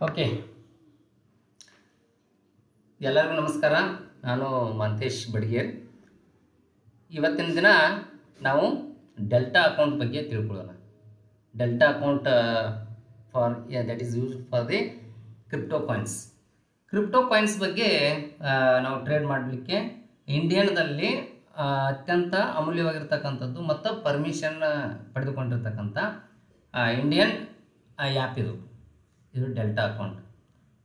Okay, ಎಲ್ಲರಿಗೂ ನಮಸ್ಕಾರ. ನಾನು ಮಂತೇಶ್ ಬಡಿಗೇರ್. ಇವತ್ತಿನ ದಿನ ನಾವು ಡೆಲ್ಟಾ ಅಕೌಂಟ್ ಬಗ್ಗೆ ತಿಳ್ಕೊಳ್ಳೋಣ. Delta account for that is used for the crypto coins. Crypto coins ಬಗ್ಗೆ ನಾವು ಟ್ರೇಡ್ ಮಾಡಲಿಕ್ಕೆ ಇಂಡಿಯನ್ದಲ್ಲಿ ಅತ್ಯಂತ ಅಮೂಲ್ಯವಾಗಿರ್ತಕ್ಕಂಥದ್ದು ಮತ್ತು ಪರ್ಮಿಷನ್ ಪಡೆದುಕೊಂಡಿರ್ತಕ್ಕಂಥ ಇಂಡಿಯನ್ ಆ್ಯಪ್ ಇದು ಡೆಲ್ಟಾ ಅಕೌಂಟ್.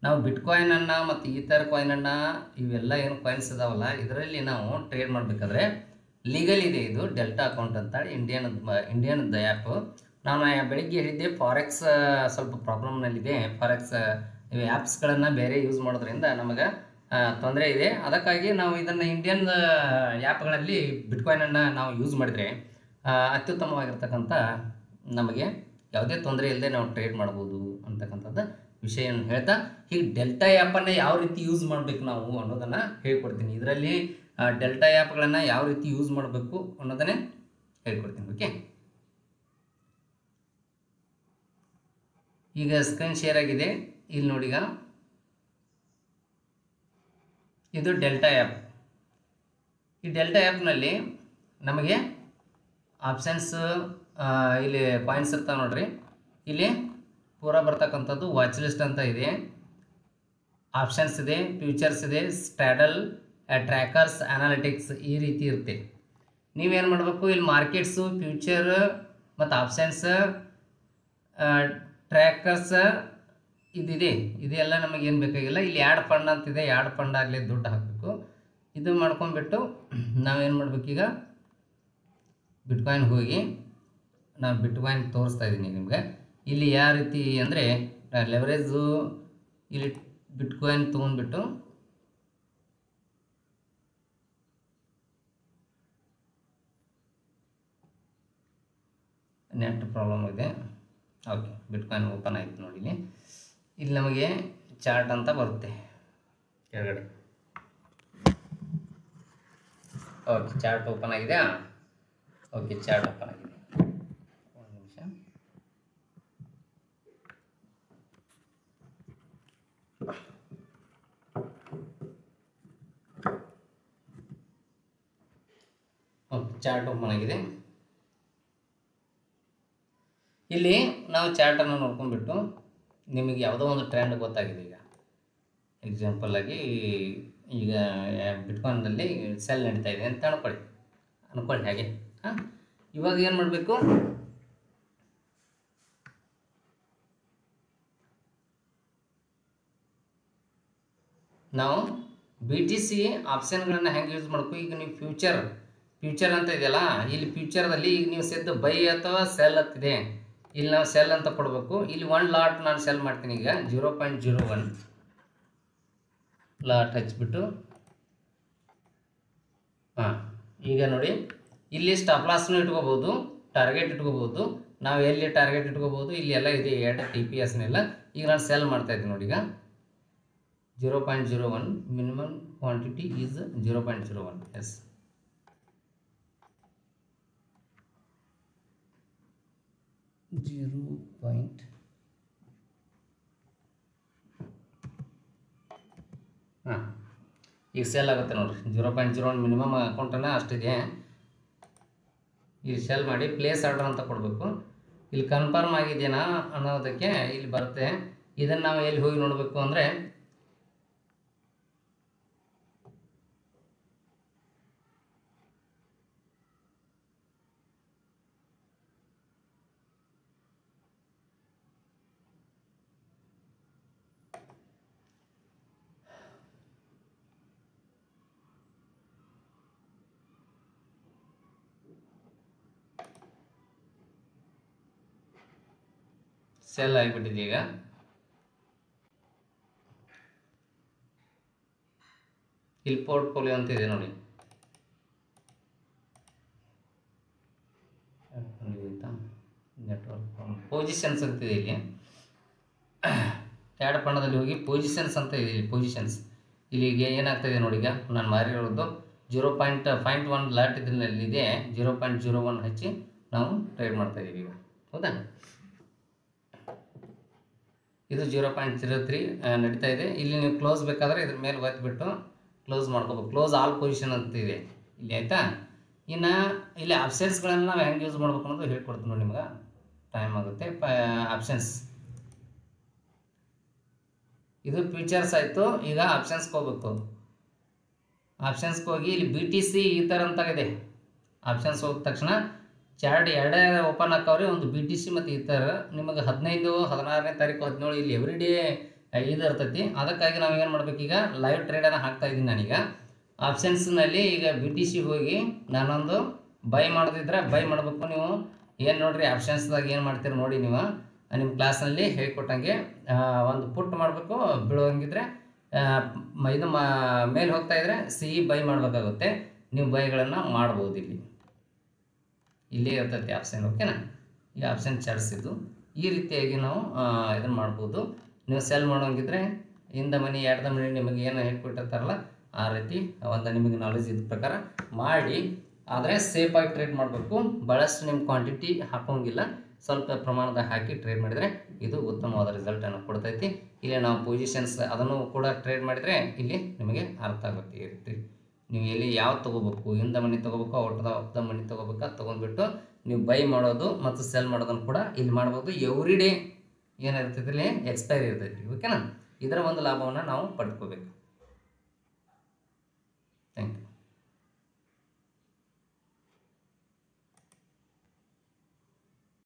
ನಾವು ಬಿಟ್ಕಾಯಿನನ್ನು ಮತ್ತು ಈಥರ್ ಕಾಯಿನನ್ನು ಇವೆಲ್ಲ ಏನು ಕಾಯಿನ್ಸ್ ಇದಾವಲ್ಲ, ಇದರಲ್ಲಿ ನಾವು ಟ್ರೇಡ್ ಮಾಡಬೇಕಾದ್ರೆ ಲೀಗಲ್ ಇದೆ. ಇದು ಡೆಲ್ಟಾ ಅಕೌಂಟ್ ಅಂತೇಳಿ ಇಂಡಿಯನ್ದು ಆ್ಯಪು. ನಾನು ಬೆಳಿಗ್ಗೆ ಹೇಳಿದ್ದೆ ಫಾರೆಕ್ಸ್ ಸ್ವಲ್ಪ ಪ್ರಾಬ್ಲಮ್ನಲ್ಲಿದೆ. ಫಾರೆಕ್ಸ್ ಇವು ಆ್ಯಪ್ಸ್ಗಳನ್ನು ಬೇರೆ ಯೂಸ್ ಮಾಡೋದ್ರಿಂದ ನಮಗೆ ತೊಂದರೆ ಇದೆ. ಅದಕ್ಕಾಗಿ ನಾವು ಇದನ್ನು ಇಂಡಿಯನ್ ಆ್ಯಪ್ಗಳಲ್ಲಿ ಬಿಟ್ಕಾಯಿನನ್ನು ನಾವು ಯೂಸ್ ಮಾಡಿದರೆ ಅತ್ಯುತ್ತಮವಾಗಿರ್ತಕ್ಕಂಥ ನಮಗೆ ಯಾವುದೇ ತೊಂದರೆ ಇಲ್ಲದೆ ನಾವು ಟ್ರೇಡ್ ಮಾಡ್ಬೋದು ಅಂತಕ್ಕಂಥದ್ದು ವಿಷಯವನ್ನು ಹೇಳ್ತಾ, ಹೀಗೆ ಡೆಲ್ಟಾ ಆ್ಯಪನ್ನು ಯಾವ ರೀತಿ ಯೂಸ್ ಮಾಡಬೇಕು ನಾವು ಅನ್ನೋದನ್ನು ಹೇಳ್ಕೊಡ್ತೀನಿ. ಇದರಲ್ಲಿ ಡೆಲ್ಟಾ ಆ್ಯಪ್ಗಳನ್ನು ಯಾವ ರೀತಿ ಯೂಸ್ ಮಾಡಬೇಕು ಅನ್ನೋದನ್ನೇ ಹೇಳ್ಕೊಡ್ತೀನಿ. ಓಕೆ, ಈಗ ಸ್ಕ್ರೀನ್ ಶೇರ್ ಆಗಿದೆ, ಇಲ್ಲಿ ನೋಡಿ. ಈಗ ಇದು ಡೆಲ್ಟಾ ಆ್ಯಪ್. ಈ ಡೆಲ್ಟಾ ಆ್ಯಪ್ನಲ್ಲಿ ನಮಗೆ ಆಪ್ಷನ್ಸ್ ಇಲ್ಲಿ ಕಾಯಿನ್ಸ್ ಇರ್ತಾವೆ ನೋಡ್ರಿ. ಇಲ್ಲಿ ಪೂರ ಬರ್ತಕ್ಕಂಥದ್ದು ವಾಚ್ ಲಿಸ್ಟ್ ಅಂತ ಇದೆ, ಆಪ್ಷನ್ಸ್ ಇದೆ, ಫ್ಯೂಚರ್ಸ್ ಇದೆ, ಸ್ಟ್ಯಾಡಲ್, ಟ್ರ್ಯಾಕರ್ಸ್, ಅನಾಲಿಟಿಕ್ಸ್ ಈ ರೀತಿ ಇರುತ್ತೆ. ನೀವೇನು ಮಾಡಬೇಕು, ಇಲ್ಲಿ ಮಾರ್ಕೆಟ್ಸು, ಫ್ಯೂಚರ್ ಮತ್ತು ಆಪ್ಷನ್ಸ್, ಟ್ರ್ಯಾಕರ್ಸ್ ಇದಿದೆ. ಇದೆಲ್ಲ ನಮಗೇನು ಬೇಕಾಗಿಲ್ಲ. ಇಲ್ಲಿ ಆ್ಯಡ್ ಫಂಡ್ ಅಂತಿದೆ, ಆ್ಯಡ್ ಫಂಡ್ ಆಗಲಿ ದುಡ್ಡು ಹಾಕಬೇಕು. ಇದು ಮಾಡ್ಕೊಂಡ್ಬಿಟ್ಟು ನಾವೇನು ಮಾಡಬೇಕೀಗ, ಬಿಟ್ಕಾಯಿನ್ ಹೋಗಿ ನಾನು ಬಿಟ್ಕಾಯಿನ್ ತೋರಿಸ್ತಾ ಇದ್ದೀನಿ ನಿಮಗೆ. ಇಲ್ಲಿ ಯಾವ ರೀತಿ ಅಂದರೆ ಲೆವರೇಜು, ಇಲ್ಲಿ ಬಿಟ್ಕಾಯಿನ್ ತೊಗೊಂಡ್ಬಿಟ್ಟು ನೆಟ್ ಪ್ರಾಬ್ಲಮ್ ಇದೆ. ಓಕೆ, ಬಿಟ್ಕಾಯಿನ್ ಓಪನ್ ಆಯಿತು ನೋಡಿ. ಇಲ್ಲಿ ನಮಗೆ ಚಾರ್ಟ್ ಅಂತ ಬರುತ್ತೆ ಕೆಳಗಡೆ. ಓಕೆ, ಚಾರ್ಟ್ ಓಪನ್ ಆಗಿದೆ. ಓಕೆ, ಚಾರ್ಟ್ ಓಪನ್ ಆಗಿದೆ. ಒಂದು ನಿಮಿಷ. ಓಕೆ, ಚಾರ್ಟ್ ಓಪನ್ ಆಗಿದೆ. ಇಲ್ಲಿ ನಾವು ಚಾರ್ಟನ್ನು ನೋಡ್ಕೊಂಡ್ಬಿಟ್ಟು ನಿಮಗೆ ಯಾವುದೋ ಒಂದು ಟ್ರೆಂಡ್ ಗೊತ್ತಾಗಿದೆ. ಈಗ ಎಕ್ಸಾಂಪಲ್ ಆಗಿ ಈಗ ಬಿಟ್ಕಾಯಿನ್ನಲ್ಲಿ ಸೆಲ್ ನಡೀತಾ ಇದೆ ಅಂತ ಅನ್ಕೊಳ್ಳಿ ಹಾಗೆ. ಇವಾಗ ಏನು ಮಾಡಬೇಕು, ನಾವು BTC ಆಪ್ಷನ್ಗಳನ್ನು ಹೆಂಗೆ ಯೂಸ್ ಮಾಡಬೇಕು. ಈಗ ನೀವು ಫ್ಯೂಚರ್ ಅಂತ ಇದೆಯಲ್ಲ, ಇಲ್ಲಿ ಫ್ಯೂಚರ್ದಲ್ಲಿ ಈಗ ನೀವು ಸಿದ್ಧ ಬೈ ಅಥವಾ ಸೆಲ್ ಅಂತಿದೆ. ಇಲ್ಲಿ ನಾವು ಸೆಲ್ ಅಂತ ಕೊಡಬೇಕು. ಇಲ್ಲಿ 1 ಲಾಟ್ ನಾನು ಸೆಲ್ ಮಾಡ್ತೀನಿ. ಈಗ 0.01 ಲಾಟ್ ಹಚ್ಬಿಟ್ಟು ಈಗ ನೋಡಿ, ಇಲ್ಲಿ ಸ್ಟಾಪ್ ಲಾಸ್ನು ಇಟ್ಕೋಬೋದು, ಟಾರ್ಗೆಟ್ ಇಟ್ಕೋಬೋದು. ನಾವು ಎಲ್ಲಿ ಟಾರ್ಗೆಟ್ ಇಟ್ಕೋಬೋದು, ಇಲ್ಲಿ ಎಲ್ಲ ಇದೆ, TPSನೆಲ್ಲ. ಈಗ ನಾನು ಸೆಲ್ ಮಾಡ್ತಾಯಿದ್ದೀನಿ ನೋಡಿ. ಈಗ 0.01 ಮಿನಿಮಮ್ ಕ್ವಾಂಟಿಟಿ ಈಸ್ 0.01. ಎಸ್, ಈಗ ಸೆಲ್ ಆಗುತ್ತೆ ನೋಡಿರಿ. 0.01 ಮಿನಿಮಮ್ ಅಕೌಂಟನ್ನು ಅಷ್ಟಿದೆ. ಇಲ್ಲಿ ಸೆಲ್ ಮಾಡಿ ಪ್ಲೇಸ್ ಆರ್ಡರ್ ಅಂತ ಕೊಡಬೇಕು. ಇಲ್ಲಿ ಕನ್ಫರ್ಮ್ ಆಗಿದೆಯಾ ಅನ್ನೋದಕ್ಕೆ ಇಲ್ಲಿ ಬರುತ್ತೆ. ಇದನ್ನು ನಾವು ಎಲ್ಲಿ ಹೋಗಿ ನೋಡಬೇಕು ಅಂದರೆ ಸೆಲ್ ಆಗಿಬಿಟ್ಟಿದೆ. ಈಗ ಇಲ್ಲಿ ಪೋರ್ಟ್ಫೋಲಿಯೋ ಅಂತ ಇದೆ ನೋಡಿ. ನೆಟ್ವರ್ಕ್ ಪೊಸಿಷನ್ಸ್ ಅಂತಿದೆ. ಇಲ್ಲಿ ಆ್ಯಡ್ ಫಂಡದಲ್ಲಿ ಹೋಗಿ ಪೊಸಿಷನ್ಸ್ ಅಂತ ಇದೆ. ಇಲ್ಲಿ ಪೊಸಿಷನ್ಸ್ ಇಲ್ಲಿಗೆ ಏನಾಗ್ತಾಯಿದೆ ನೋಡಿ. ಈಗ ನಾನು ಮಾರಿರೋದು 0.1 ಲಾಟ್ ಇದರಲ್ಲಿದೆ. 0.01 ಹಚ್ಚಿ ನಾವು ಟ್ರೇಡ್ ಮಾಡ್ತಾಯಿದ್ದೀವಿ ಈಗ. ಹೌದಾ, ಇದು 0.03 ನಡೀತಾ ಇದೆ. ಇಲ್ಲಿ ನೀವು ಕ್ಲೋಸ್ ಬೇಕಾದರೆ ಇದ್ರ ಮೇಲೆ ಒತ್ತಿಬಿಟ್ಟು ಕ್ಲೋಸ್ ಮಾಡ್ಕೋಬೇಕು. ಕ್ಲೋಸ್ ಆಲ್ ಪೊಸಿಷನ್ ಅಂತ ಇದೆ ಇಲ್ಲಿ, ಆಯಿತಾ. ಇನ್ನು ಇಲ್ಲಿ ಆಪ್ಷನ್ಸ್ಗಳನ್ನು ನಾವು ಹೆಂಗೆ ಯೂಸ್ ಮಾಡ್ಬೇಕು ಅನ್ನೋದು ಹೇಳ್ಕೊಡ್ತೀನಿ ನೋಡಿ. ನಿಮ್ಗೆ ಟೈಮ್ ಆಗುತ್ತೆ. ಆಪ್ಷನ್ಸ್ ಇದು ಫೀಚರ್ಸ್ ಆಯಿತು. ಈಗ ಆಪ್ಷನ್ಸ್ಗೆ ಹೋಗ್ಬೇಕು. ಆಪ್ಷನ್ಸ್ಗೆ ಹೋಗಿ ಇಲ್ಲಿ BTC ಈ ಥರ ಅಂತ ಇದೆ. ಆಪ್ಷನ್ಸ್ ಹೋದ ತಕ್ಷಣ ಚಾರ್ಟ್ ಎರಡೇ ಓಪನ್ ಹಾಕವ್ರಿ, ಒಂದು BTC ಮತ್ತು ಈ ಥರ. ನಿಮಗೆ 15, 16ನೇ ತಾರೀಕು, 17 ಇಲ್ಲಿ ಎವ್ರಿ ಡೇ ಇದು ಇರ್ತೈತಿ. ಅದಕ್ಕಾಗಿ ನಾವು ಏನು ಮಾಡ್ಬೇಕೀಗ, ಲೈವ್ ಟ್ರೇಡನ್ನು ಹಾಕ್ತಾ ಇದ್ದೀನಿ ನಾನೀಗ. ಆಪ್ಷನ್ಸ್ನಲ್ಲಿ ಈಗ BTC ಹೋಗಿ ನಾನೊಂದು ಬೈ ಮಾಡೋದಿದ್ರೆ ಬೈ ಮಾಡಬೇಕು. ನೀವು ಏನು ನೋಡಿರಿ, ಆಪ್ಷನ್ಸ್ದಾಗ ಏನು ಮಾಡ್ತೀರಿ ನೋಡಿ. ನೀವು ನಿಮ್ಮ ಕ್ಲಾಸ್ನಲ್ಲಿ ಹೇಳ್ಕೊಟ್ಟಂಗೆ ಒಂದು ಪುಟ್ ಮಾಡಬೇಕು. ಬೀಳೋಂಗಿದ್ರೆ ಇದು ಮೇಲೆ ಹೋಗ್ತಾ ಇದ್ದರೆ ಬೈ ಮಾಡಬೇಕಾಗುತ್ತೆ. ನೀವು ಬೈಗಳನ್ನು ಮಾಡ್ಬೋದು. ಇಲ್ಲೇ ಇರ್ತೈತಿ ಆಪ್ಷನ್, ಓಕೆನಾ. ಈ ಆಪ್ಷನ್ ಚಾರ್ಟ್ಸಿದ್ದು ಈ ರೀತಿಯಾಗಿ ನಾವು ಇದನ್ನು ಮಾಡ್ಬೋದು. ನೀವು ಸೆಲ್ ಮಾಡೋಂಗಿದ್ರೆ ಇಂದ ಮನಿ ಎರಡ್ದ ಮನಿ ನಿಮಗೆ ಏನು ಹೇಳ್ಕೊಟ್ಟಿರ್ತಾರಲ್ಲ ಆ ರೀತಿ ಒಂದು ನಿಮಗೆ ನಾಲೆಜ್ ಇದ್ದ ಪ್ರಕಾರ ಮಾಡಿ. ಆದರೆ ಸೇಫಾಗಿ ಟ್ರೇಡ್ ಮಾಡಬೇಕು. ಭಾಳಷ್ಟು ನಿಮ್ಮ ಕ್ವಾಂಟಿಟಿ ಹಾಕೋಂಗಿಲ್ಲ, ಸ್ವಲ್ಪ ಪ್ರಮಾಣದಾಗ ಹಾಕಿ ಟ್ರೇಡ್ ಮಾಡಿದರೆ ಇದು ಉತ್ತಮವಾದ ರಿಸಲ್ಟನ್ನು ಕೊಡ್ತೈತಿ. ಇಲ್ಲಿ ನಾವು ಪೊಸಿಷನ್ಸ್ ಅದನ್ನು ಕೂಡ ಟ್ರೇಡ್ ಮಾಡಿದರೆ ಇಲ್ಲಿ ನಿಮಗೆ ಅರ್ಥ ಆಗುತ್ತೆ. ಈ ರೀತಿ ನೀವು ಎಲ್ಲಿ ಯಾವ್ದು ತೊಗೋಬೇಕು, ಇಂದ ಮನಿ ತೊಗೋಬೇಕು, ಆಫ್ ದ ಮನಿ ತೊಗೋಬೇಕಾ, ತೊಗೊಂಡ್ಬಿಟ್ಟು ನೀವು ಬೈ ಮಾಡೋದು ಮತ್ತು ಸೆಲ್ ಮಾಡೋದನ್ನು ಕೂಡ ಇಲ್ಲಿ ಮಾಡ್ಬೋದು. ಎವ್ರಿ ಡೇ ಏನಿರ್ತೈತಿ, ಇಲ್ಲಿ ಎಕ್ಸ್ಪೈರಿ ಇರ್ತೈತಿ, ಓಕೆನಾ. ಇದರ ಒಂದು ಲಾಭವನ್ನು ನಾವು ಪಡ್ಕೋಬೇಕು. Thank you.